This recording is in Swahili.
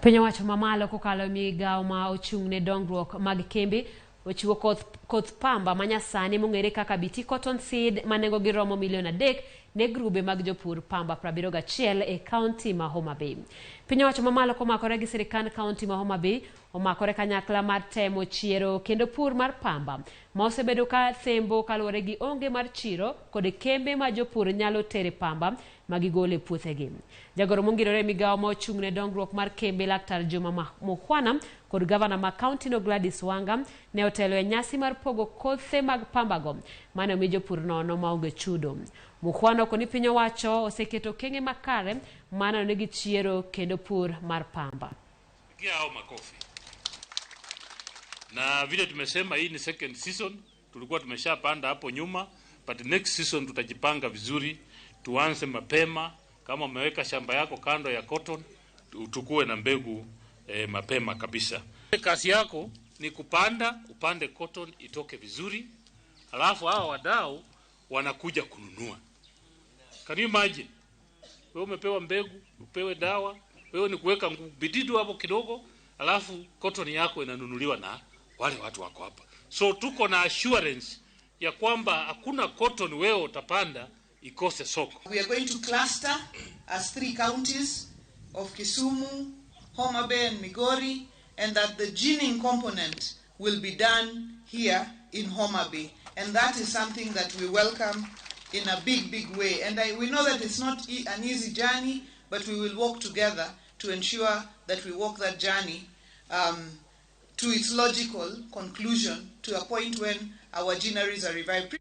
Piny owacho mamalo kokalo migawo ma ochung'ne dongruok mag kembe ochiwo koth pamba manyasani mong'ere kaka BT cotton seed manengo gi romo milion 3 ne grube mag jopur pamba 71 e kaunti ma Homa Bay. Piny owacho mamalo komakore gi sirikand kaunti ma Homa Bay omakore kanyakla mar temo chiero kendo pur mar pamba ma osebedo ka thembo kaluwore gi onge mar chiro kod kembe ma jopur nyalo tere pamba magigolo e puothegi. Jagoro mongirore migawo ma ochung'ne dongruok mar kembe Laktar Juma Mukhwana kod gavana ma kaunti no Gladys Wanga ne otelo e nyasi mar pogo kothe mag pambago mane omi jopur nono maonge chudo. Mukhwana koni piny owacho oseketo kenge makare mana negi chiero kendo pur mar pamba. Hao makofi. Na vile tumesema hii ni second season, tulikuwa tumeshapanda hapo nyuma, but next season tutajipanga vizuri, tuanze mapema. Kama umeweka shamba yako kando ya cotton, utukue na mbegu mapema kabisa. Kazi yako ni upande cotton itoke vizuri, alafu hao wadau wanakuja kununua. Can you imagine? Wewe umepewa mbegu, upewe dawa, wewe ni kuweka bididu hapo kidogo, alafu cotton yako inanunuliwa na wale watu wako hapa. So tuko na assurance ya kwamba hakuna cotton wewe utapanda ikose soko. We are going to cluster as 3 counties of Kisumu, Homa Bay and Migori, and that the ginning component will be done here in Homa Bay. And that is something that we welcome in a big way. And we know that it's not an easy journey, but we will work together to ensure that we walk that journey to its logical conclusion, to a point when our ginneries are revived.